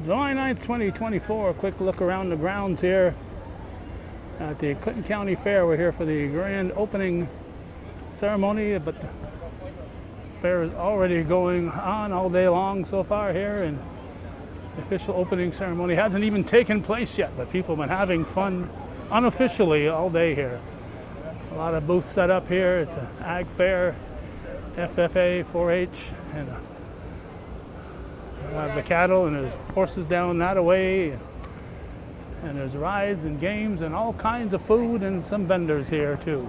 July 9th, 2024. A quick look around the grounds here at the Clinton County Fair. We're here for the grand opening ceremony, but the fair is already going on all day long so far here, and the official opening ceremony hasn't even taken place yet, but people have been having fun unofficially all day here. A lot of booths set up here. It's an ag fair, FFA, 4-H, and the cattle, and there's horses down that way, and there's rides and games and all kinds of food and some vendors here too.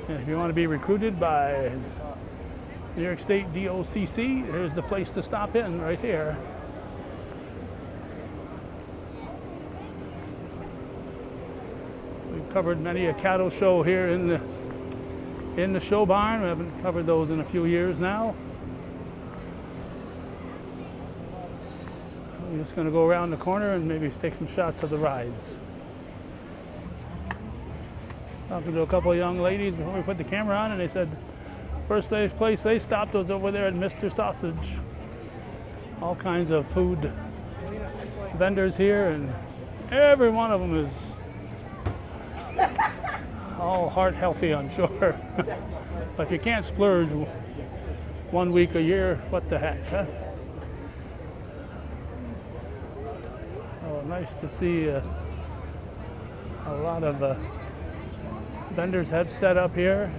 And if you want to be recruited by New York State DOCC, here's the place to stop in right here. We've covered many a cattle show here in the show barn. We haven't covered those in a few years now. We're just going to go around the corner and maybe take some shots of the rides. Talking to a couple of young ladies before we put the camera on, and they said first place they stopped was over there at Mr. Sausage. All kinds of food vendors here, and every one of them is all heart healthy, I'm sure. But if you can't splurge 1 week a year, what the heck, huh? Nice to see a lot of vendors have set up here.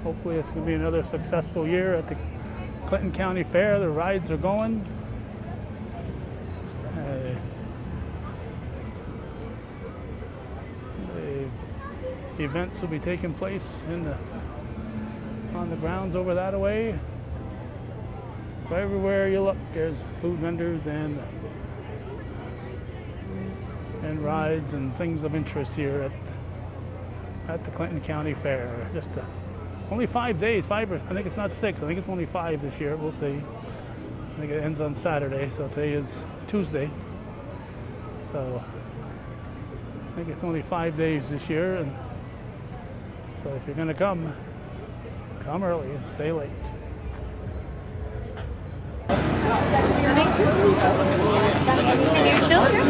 Hopefully it's going to be another successful year at the Clinton County Fair. The rides are going. The events will be taking place on the grounds over that way. But everywhere you look, there's food vendors and rides and things of interest here at the Clinton County Fair. Just only 5 days, I think it's not 6, I think it's only 5 this year. We'll see. I think it ends on Saturday, so today is Tuesday. So I think it's only 5 days this year, and so if you're gonna come early and stay late. And your children?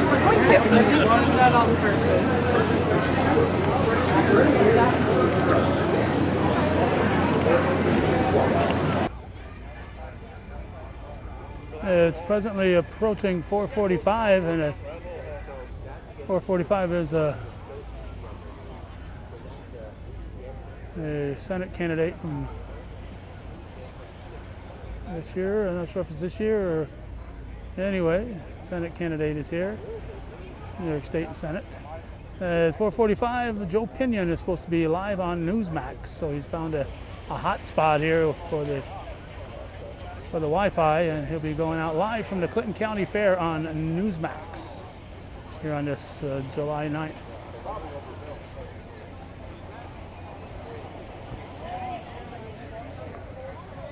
It's presently approaching 4:45, and at 4:45 there's a Senate candidate from this year. I'm not sure if it's this year or anyway. Senate candidate is here, New York State Senate. At 4:45, Joe Pinion is supposed to be live on Newsmax, so he's found a hot spot here for the Wi-Fi, and he'll be going out live from the Clinton County Fair on Newsmax here on this July 9th.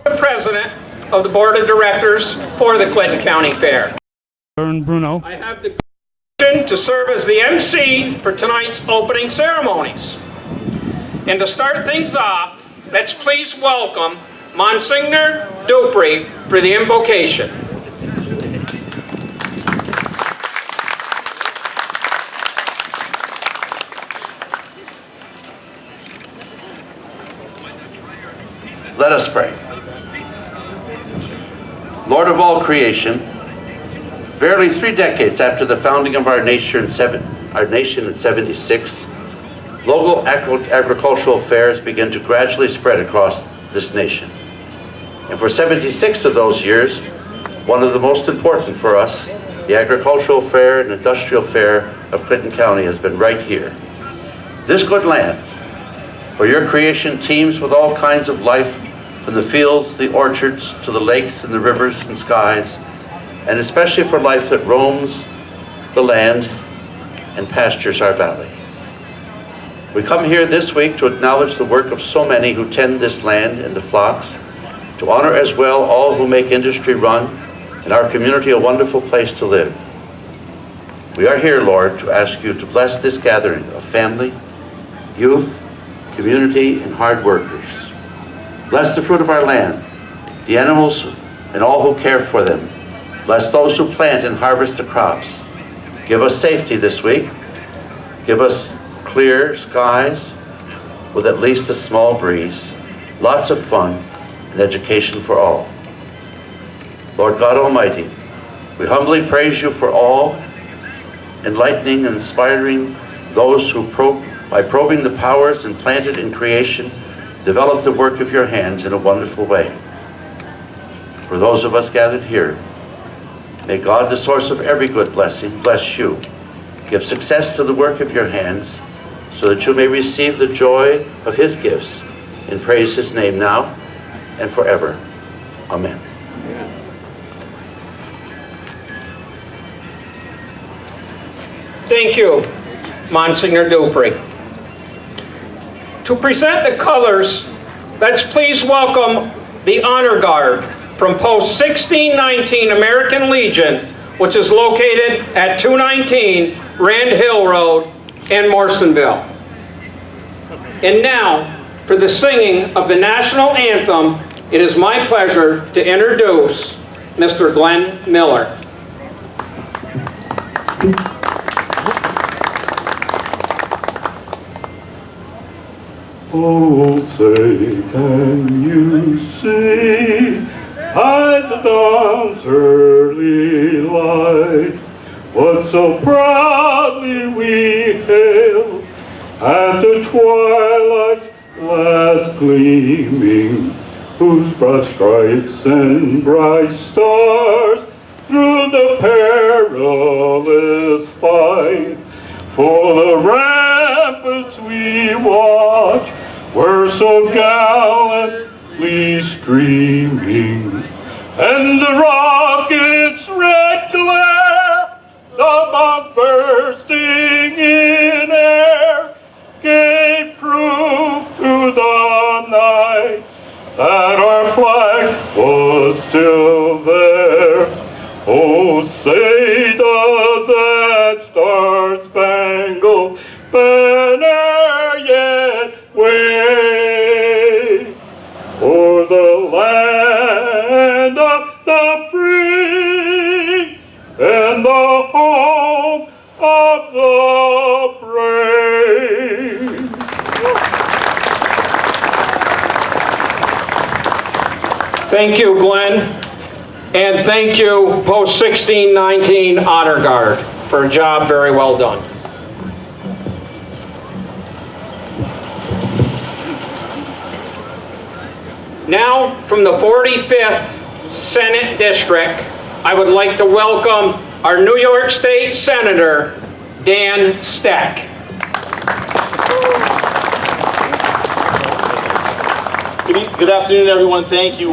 The president of the board of directors for the Clinton County Fair. Bruno. I have the position to serve as the MC for tonight's opening ceremonies. And to start things off, let's please welcome Monsignor Dupree for the invocation. Let us pray. Lord of all creation, barely 3 decades after the founding of our nation in 76, local agricultural fairs began to gradually spread across this nation. And for 76 of those years, one of the most important for us, the Agricultural Fair and Industrial Fair of Clinton County, has been right here. This good land, where your creation teems with all kinds of life, from the fields, the orchards, to the lakes and the rivers and skies, and especially for life that roams the land and pastures our valley. We come here this week to acknowledge the work of so many who tend this land and the flocks, to honor as well all who make industry run and our community a wonderful place to live. We are here, Lord, to ask you to bless this gathering of family, youth, community, and hard workers. Bless the fruit of our land, the animals, and all who care for them. Bless those who plant and harvest the crops. Give us safety this week. Give us clear skies with at least a small breeze, lots of fun, and education for all. Lord God Almighty, we humbly praise you for all, enlightening and inspiring those who, by probing the powers implanted in creation, develop the work of your hands in a wonderful way. For those of us gathered here, may God, the source of every good blessing, bless you. Give success to the work of your hands, so that you may receive the joy of his gifts, and praise his name now and forever. Amen. Thank you, Monsignor Dupree. To present the colors, let's please welcome the Honor Guard from Post 1619 American Legion, which is located at 219 Rand Hill Road in Morrisonville. And now, for the singing of the national anthem, it is my pleasure to introduce Mr. Glenn Miller. Oh, say, can you see by the dawn's early light what so proudly we hailed at the twilight's last gleaming, whose broad stripes and bright stars through the perilous fight for the ramparts we watch were so gallantly streaming, and the rocket's red glare, the bombs bursting in air, gave proof through the night that our flag was still there. Oh, say does that star-spangled banner yet wave o'er the land of the free and the home of the brave. Thank you, Glenn. And thank you, Post 1619 Honor Guard, for a job very well done. Now, from the 45th Senate District, I would like to welcome our New York State Senator, Dan Steck. Good afternoon, everyone. Thank you.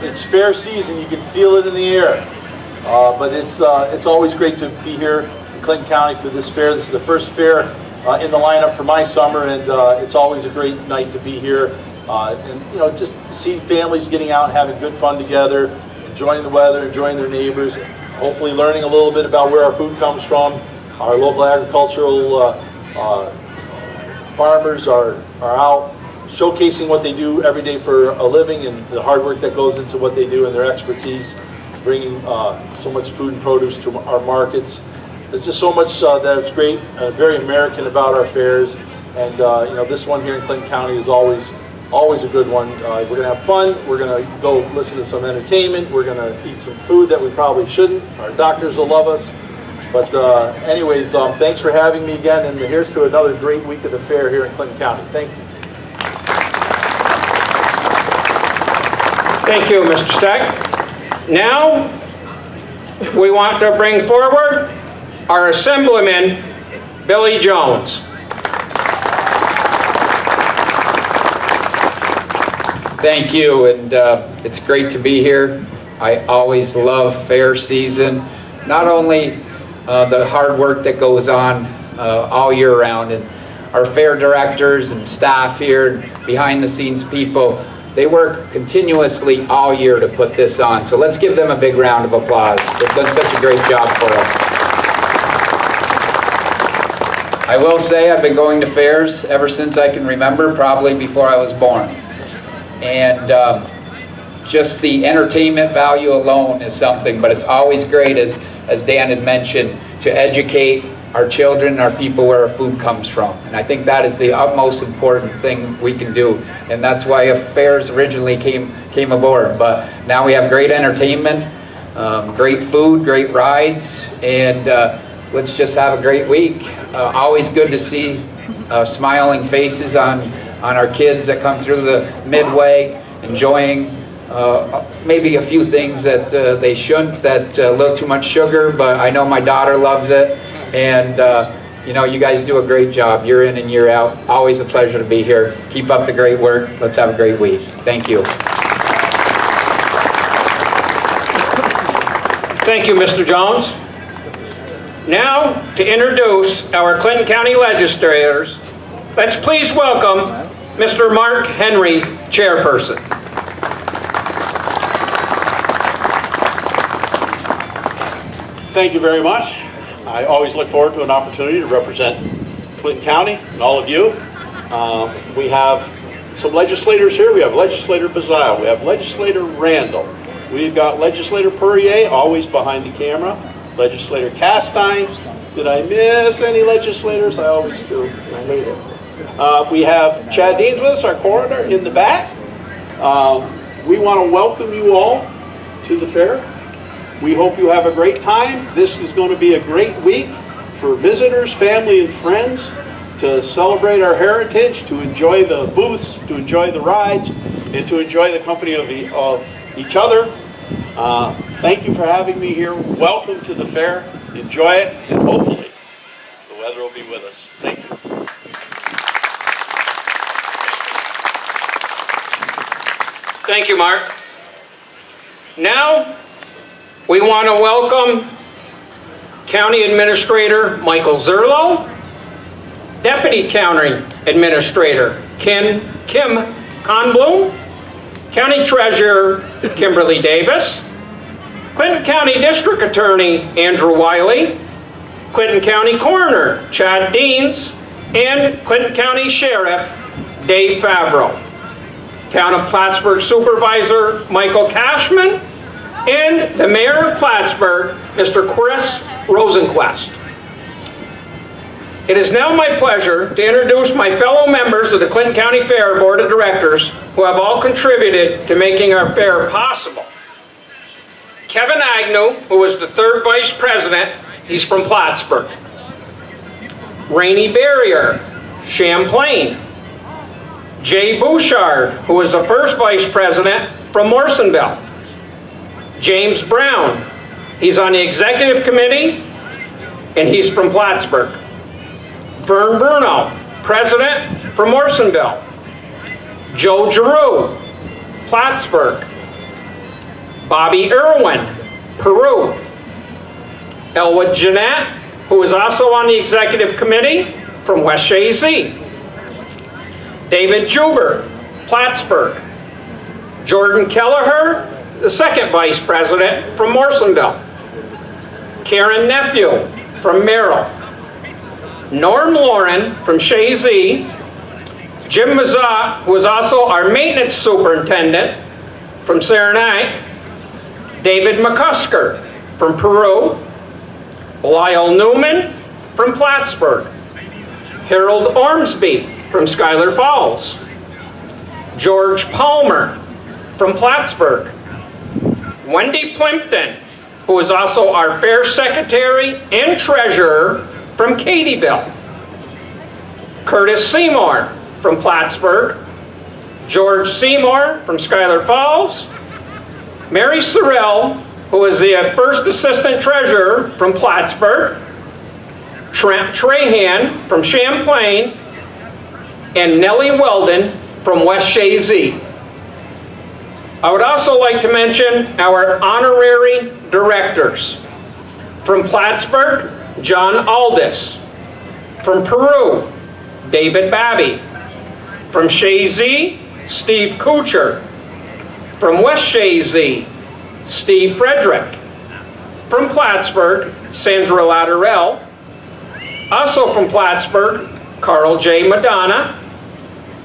It's fair season. You can feel it in the air. But it's always great to be here in Clinton County for this fair. This is the first fair in the lineup for my summer, and it's always a great night to be here. And you know, just see families getting out, having good fun together, enjoying the weather, enjoying their neighbors, hopefully learning a little bit about where our food comes from. Our local agricultural farmers are out showcasing what they do every day for a living and the hard work that goes into what they do and their expertise, bringing so much food and produce to our markets. There's just so much that is great, very American about our fairs, and you know, this one here in Clinton County is always a good one. We're going to have fun, we're going to go listen to some entertainment, we're going to eat some food that we probably shouldn't, our doctors will love us. But anyways, thanks for having me again, and here's to another great week of the fair here in Clinton County. Thank you. Thank you, Mr. Steck. Now, we want to bring forward our Assemblyman, Billy Jones. Thank you, and it's great to be here. I always love fair season. Not only the hard work that goes on all year round, and our fair directors and staff here, behind the scenes people, they work continuously all year to put this on. So let's give them a big round of applause. They've done such a great job for us. I will say I've been going to fairs ever since I can remember, probably before I was born. And just the entertainment value alone is something, but it's always great, as Dan had mentioned, to educate our children, our people, where our food comes from. And I think that is the utmost important thing we can do. And that's why fairs originally came aboard. But now we have great entertainment, great food, great rides, and let's just have a great week. Always good to see smiling faces on our kids that come through the midway, enjoying maybe a few things that they shouldn't, that a little too much sugar, but I know my daughter loves it. And you know, you guys do a great job year in and year out. Always a pleasure to be here. Keep up the great work. Let's have a great week. Thank you. Thank you, Mr. Jones. Now, to introduce our Clinton County legislators, let's please welcome Mr. Mark Henry, Chairperson. Thank you very much. I always look forward to an opportunity to represent Clinton County and all of you. We have some legislators here. We have Legislator Bazile. We have Legislator Randall. We've got Legislator Perrier, always behind the camera. Legislator Castine. Did I miss any legislators? I always do. I hate it. We have Chad Deans with us, our coroner, in the back. We want to welcome you all to the fair. We hope you have a great time. This is going to be a great week for visitors, family, and friends to celebrate our heritage, to enjoy the booths, to enjoy the rides, and to enjoy the company of each other. Thank you for having me here. Welcome to the fair. Enjoy it, and hopefully the weather will be with us. Thank you. Thank you, Mark. Now, we want to welcome County Administrator Michael Zerlo, Deputy County Administrator Kim Conblum, County Treasurer Kimberly Davis, Clinton County District Attorney Andrew Wiley, Clinton County Coroner Chad Deans, and Clinton County Sheriff Dave Favreau, Town of Plattsburgh Supervisor Michael Cashman, and the Mayor of Plattsburgh, Mr. Chris Rosenquist. It is now my pleasure to introduce my fellow members of the Clinton County Fair Board of Directors who have all contributed to making our fair possible. Kevin Agnew, who is the 3rd Vice President, he's from Plattsburgh. Rainey Barrier, Champlain. Jay Bouchard, who is the 1st Vice President, from Morrisonville. James Brown, he's on the Executive Committee, and he's from Plattsburgh. Vern Bruno, President from Morrisonville. Joe Giroux, Plattsburgh. Bobby Irwin, Peru. Elwood Jeanette, who is also on the Executive Committee, from West Shazy. David Juber, Plattsburgh. Jordan Kelleher, the 2nd Vice President from Morrisonville. Karen Nephew from Merrill. Norm Lauren from Shazy. Jim Mazat, who is also our Maintenance Superintendent from Saranac. David McCusker from Peru. Lyle Newman from Plattsburgh. Harold Ormsby from Schuyler Falls. George Palmer from Plattsburgh. Wendy Plimpton, who is also our Fair Secretary and Treasurer from Katyville. Curtis Seymour from Plattsburgh. George Seymour from Schuyler Falls. Mary Sorrell, who is the 1st Assistant Treasurer from Plattsburgh. Trent Trahan from Champlain. And Nellie Weldon from West Shazy. I would also like to mention our honorary directors. From Plattsburgh, John Aldis. From Peru, David Babby. From Shazy, Steve Kuchar. From West Shazy, Steve Frederick. From Plattsburgh, Sandra Latterell. Also from Plattsburgh, Carl J. Madonna.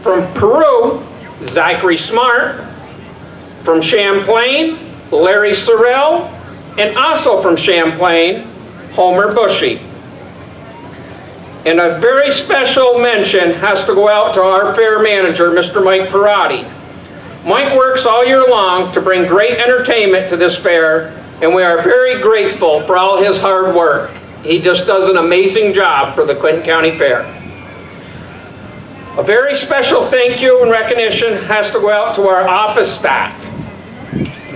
From Peru, Zachary Smart. From Champlain, Larry Sorrell, and also from Champlain, Homer Bushy. And a very special mention has to go out to our fair manager, Mr. Mike Perotti. Mike works all year long to bring great entertainment to this fair, and we are very grateful for all his hard work. He just does an amazing job for the Clinton County Fair. A very special thank you and recognition has to go out to our office staff.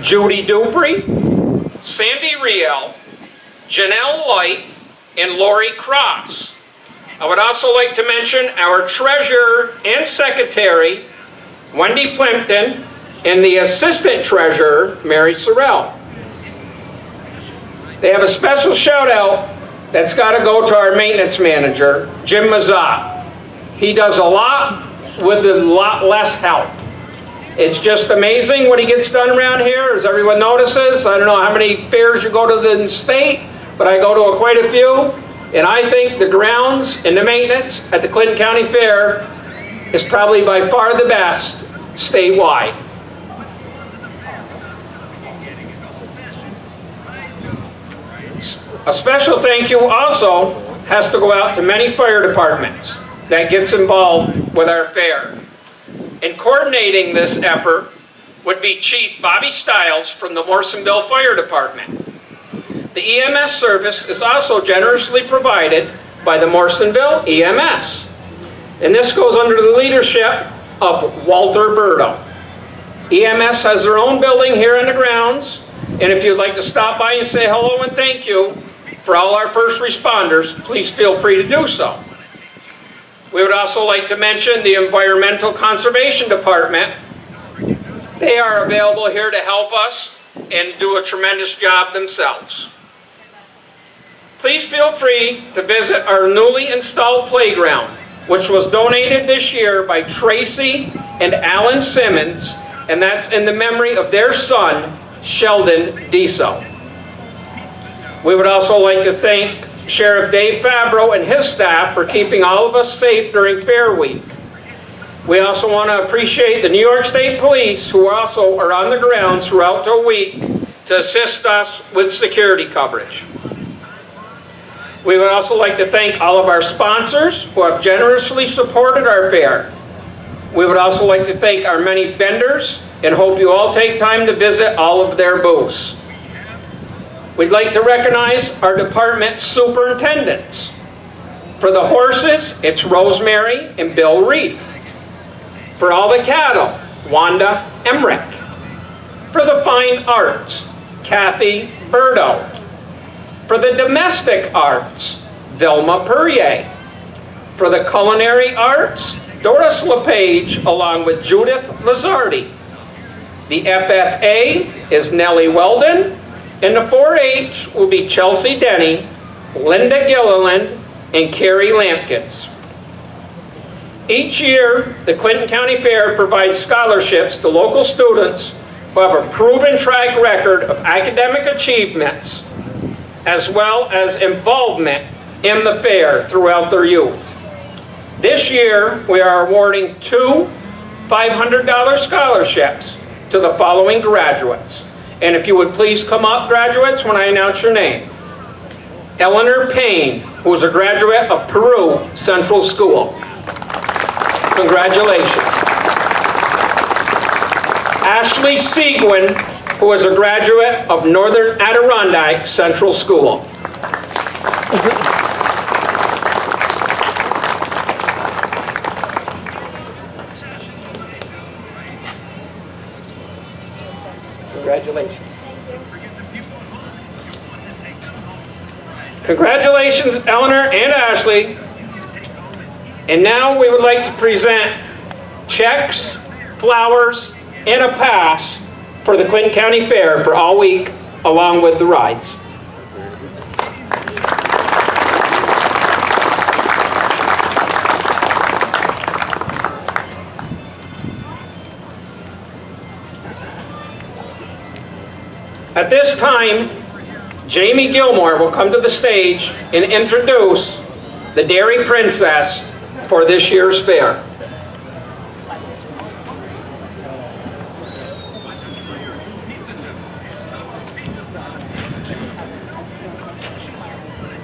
Judy Dupree, Sandy Riel, Janelle Light, and Lori Cross. I would also like to mention our treasurer and secretary, Wendy Plimpton, and the assistant treasurer, Mary Sorrell. They have a special shout out that's got to go to our maintenance manager, Jim Mazat. He does a lot with a lot less help. It's just amazing what he gets done around here, as everyone notices. I don't know how many fairs you go to in the state, but I go to quite a few. And I think the grounds and the maintenance at the Clinton County Fair is probably by far the best statewide. A special thank you also has to go out to many fire departments that gets involved with our fair. In coordinating this effort would be Chief Bobby Stiles from the Morrisonville Fire Department. The EMS service is also generously provided by the Morrisonville EMS. And this goes under the leadership of Walter Burdo. EMS has their own building here on the grounds, and if you'd like to stop by and say hello and thank you for all our first responders, please feel free to do so. We would also like to mention the Environmental Conservation Department. They are available here to help us and do a tremendous job themselves. Please feel free to visit our newly installed playground, which was donated this year by Tracy and Alan Simmons, and that's in the memory of their son, Sheldon Deso. We would also like to thank Sheriff Dave Fabro and his staff for keeping all of us safe during Fair Week. We also want to appreciate the New York State Police, who also are on the grounds throughout the week to assist us with security coverage. We would also like to thank all of our sponsors who have generously supported our fair. We would also like to thank our many vendors and hope you all take time to visit all of their booths. We'd like to recognize our department superintendents. For the horses, it's Rosemary and Bill Reef. For all the cattle, Wanda Emmerich. For the fine arts, Kathy Burdo. For the domestic arts, Vilma Perrier. For the culinary arts, Doris LePage along with Judith Lazardi. The FFA is Nellie Weldon, and the 4-H will be Chelsea Denny, Linda Gilliland, and Carrie Lampkins. Each year, the Clinton County Fair provides scholarships to local students who have a proven track record of academic achievements, as well as involvement in the fair throughout their youth. This year, we are awarding 2 $500 scholarships to the following graduates. And if you would please come up, graduates, when I announce your name. Eleanor Payne, who is a graduate of Peru Central School. Congratulations. Ashley Seguin, who is a graduate of Northern Adirondack Central School. Congratulations. Congratulations, Eleanor and Ashley. And now we would like to present checks, flowers, and a pass for the Clinton County Fair for all week, along with the rides. At this time, Jamie Gilmore will come to the stage and introduce the Dairy Princess for this year's fair.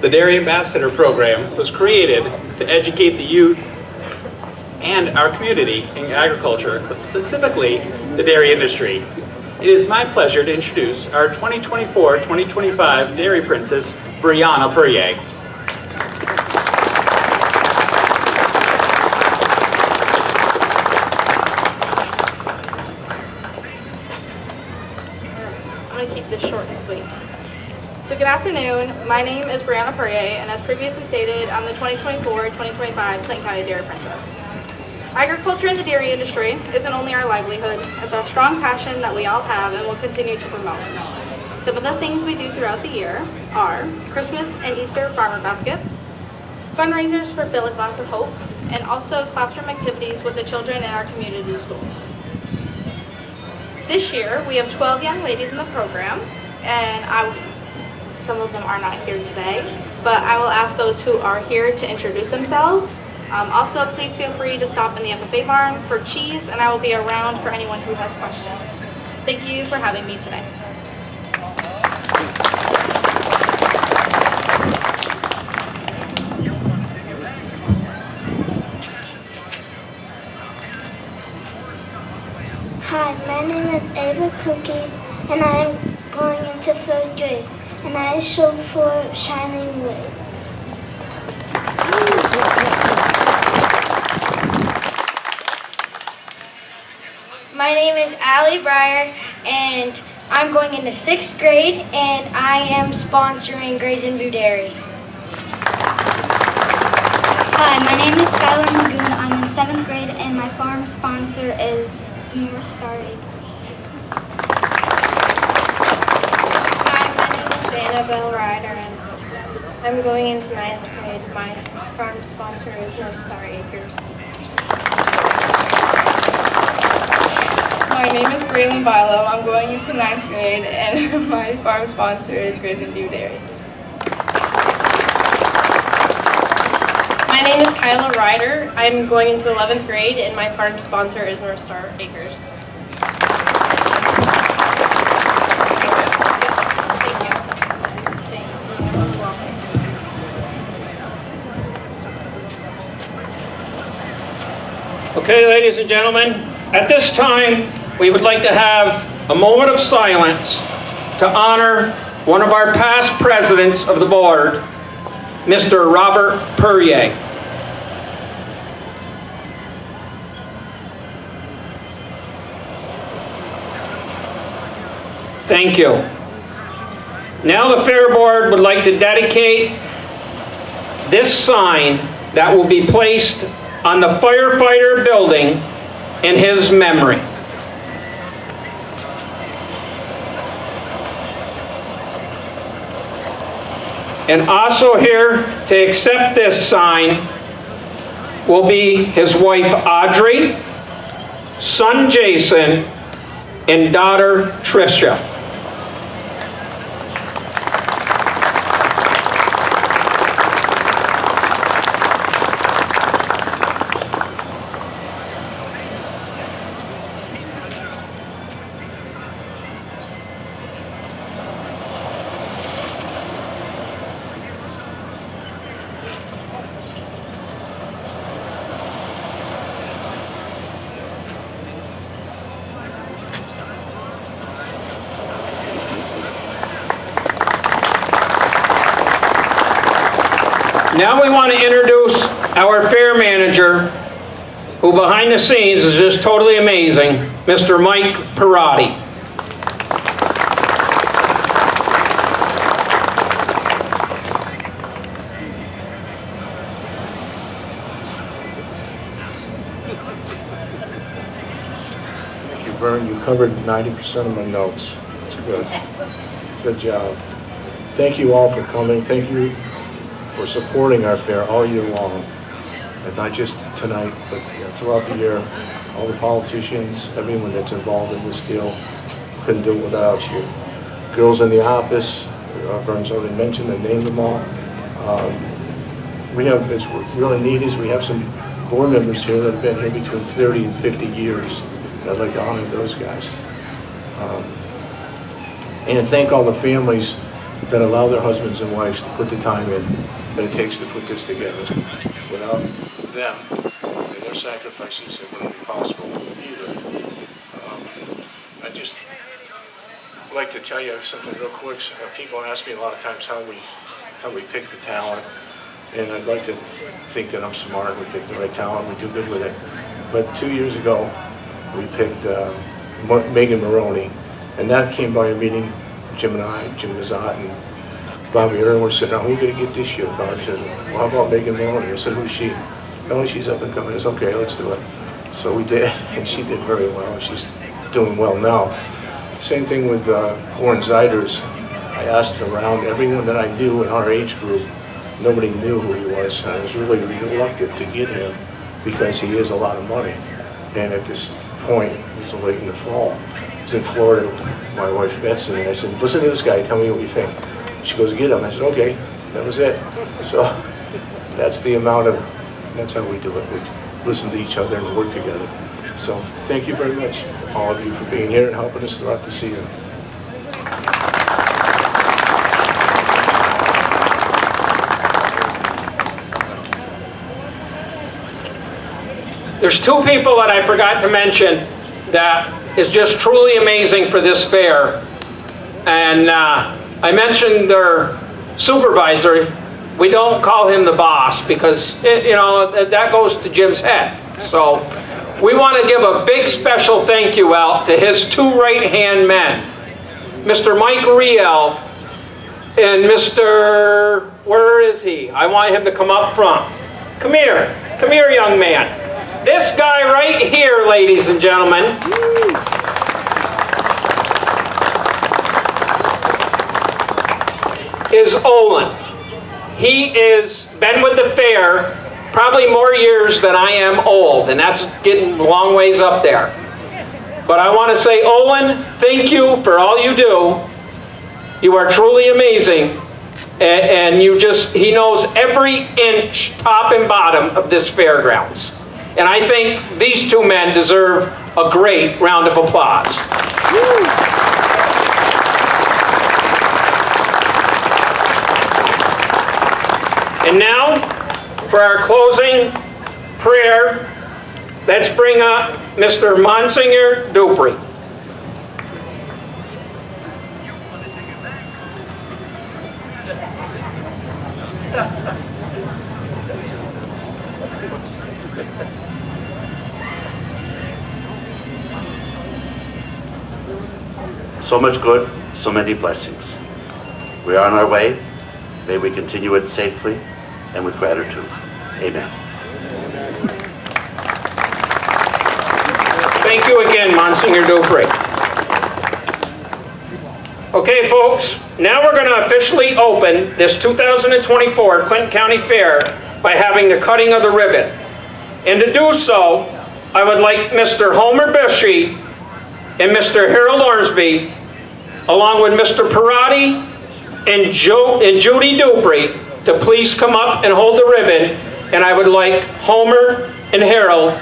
The Dairy Ambassador Program was created to educate the youth and our community in agriculture, but specifically the dairy industry. It is my pleasure to introduce our 2024-2025 Dairy Princess, Brianna Perrier. I'm going to keep this short and sweet. So good afternoon, my name is Brianna Perrier, and as previously stated, I'm the 2024-2025 Clinton County Dairy Princess. Agriculture and the dairy industry isn't only our livelihood, it's our strong passion that we all have and will continue to promote. Some of the things we do throughout the year are Christmas and Easter farmer baskets, fundraisers for Fill a Glass of Hope, and also classroom activities with the children in our community schools. This year, we have 12 young ladies in the program, and some of them are not here today, but I will ask those who are here to introduce themselves. Also, please feel free to stop in the FFA barn for cheese, and I will be around for anyone who has questions. Thank you for having me today. Hi, my name is Ava Cookie, and I am going into 3rd grade, and I show for Shining Wood. My name is Allie Breyer, and I'm going into 6th grade, and I am sponsoring Gray's and View Dairy. Hi, my name is Skylar Magoon. I'm in 7th grade, and my farm sponsor is North Star Acres. Hi, my name is Annabelle Ryder, and I'm going into 9th grade. My farm sponsor is North Star Acres. My name is Braylon Bilo. I'm going into 9th grade, and my farm sponsor is Gray's and View Dairy. My name is Kyla Ryder. I'm going into 11th grade, and my farm sponsor is North Star Acres. Okay, ladies and gentlemen, at this time, we would like to have a moment of silence to honor one of our past presidents of the board, Mr. Robert Perrier. Thank you. Now the Fair Board would like to dedicate this sign that will be placed on the firefighter building in his memory. And also here to accept this sign will be his wife Audrey, son Jason, and daughter Tricia. Now we want to introduce our fair manager, who behind the scenes is just totally amazing, Mr. Mike Perotti. Thank you, Vern. You covered 90% of my notes. That's good. Good job. Thank you all for coming. Thank you for supporting our fair all year long, and not just tonight, but throughout the year. All the politicians, everyone that's involved in this deal, couldn't do it without you. Girls in the office, Vern's already mentioned and named them all. It's really neat is we have some board members here that have been here between 30 and 50 years. And I'd like to honor those guys. and thank all the families that allow their husbands and wives to put the time in that it takes to put this together. Without them and their sacrifices, it wouldn't be possible either. I just like to tell you something real quick. People ask me a lot of times how we pick the talent, and I'd like to think that I'm smart. We pick the right talent. We do good with it. But 2 years ago, we picked Megan Maroney, and that came by a meeting. Jim and I, Jim Mazat and Bobby Earl were sitting down. Who are we going to get this year? Bobby said, well, how about Megan Maroney? I said, who's she? Oh, she's up and coming. I said, okay, let's do it. So we did, and she did very well. She's doing well now. Same thing with Warren Ziders. I asked around everyone that I knew in our age group. Nobody knew who he was, and I was really reluctant to get him because he is a lot of money. And at this point, it was late in the fall. I was in Florida with my wife Betsy, and I said, listen to this guy, tell me what you think. She goes, get him. I said, okay, that was it. So that's the amount of, that's how we do it. We listen to each other and work together. So thank you very much, all of you, for being here and helping us throughout the season. There's two people that I forgot to mention that is just truly amazing for this fair. And I mentioned their supervisor. We don't call him the boss because, that goes to Jim's head. So we want to give a big special thank you out to his two right-hand men, Mr. Mike Riel and Mr. Where is he? I want him to come up front. Come here, young man. This guy right here, ladies and gentlemen, is Olin. He is been with the fair probably more years than I am old, and that's getting a long ways up there. But I want to say, Olin, thank you for all you do. You are truly amazing, and he knows every inch, top and bottom, of this fairgrounds. And I think these two men deserve a great round of applause. And now, for our closing prayer, let's bring up Mr. Monsignor Dupree. So much good, so many blessings. We are on our way. May we continue it safely and with gratitude. Amen. Thank you again, Monsignor Dupree. Okay, folks, now we're going to officially open this 2024 Clinton County Fair by having the cutting of the ribbon. And to do so, I would like Mr. Homer Bishy and Mr. Harold Ormsby, along with Mr. Parati and Judy Dupree, to please come up and hold the ribbon. And I would like Homer and Harold,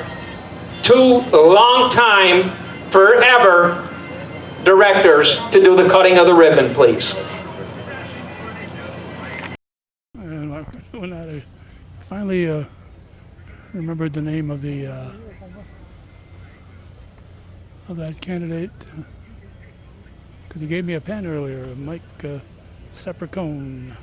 two long-time, forever directors, to do the cutting of the ribbon, please. And when I finally remembered the name of that candidate, because he gave me a pen earlier, Mike Sepricone.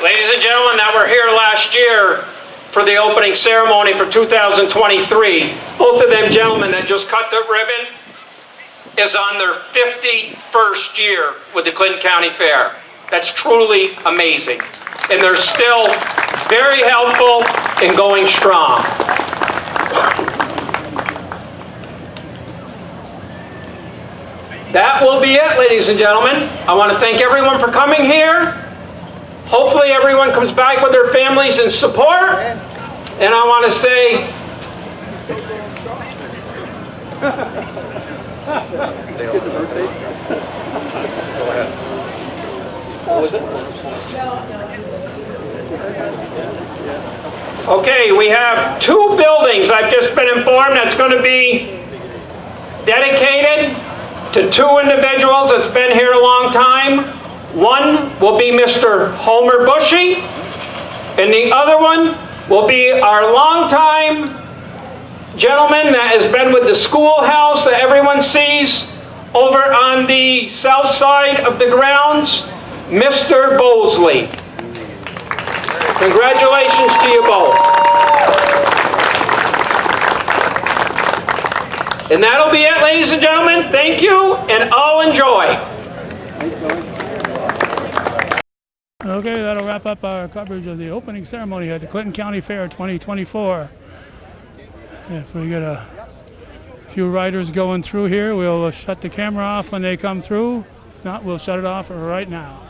Ladies and gentlemen, that were here last year for the opening ceremony for 2023. Both of them gentlemen that just cut the ribbon is on their 51st year with the Clinton County Fair. That's truly amazing. And they're still very helpful and going strong. That will be it, ladies and gentlemen. I want to thank everyone for coming here. Hopefully everyone comes back with their families in support. And I want to say, what was it? Okay, we have 2 buildings, I've just been informed, that's going to be dedicated to 2 individuals that's been here a long time. One will be Mr. Homer Bushy, and the other one will be our longtime gentleman that has been with the schoolhouse that everyone sees over on the south side of the grounds, Mr. Bosley. Congratulations to you both. And that'll be it, ladies and gentlemen. Thank you, and all enjoy. Okay, that'll wrap up our coverage of the opening ceremony at the Clinton County Fair 2024. If we get a few riders going through here, we'll shut the camera off when they come through. If not, we'll shut it off right now.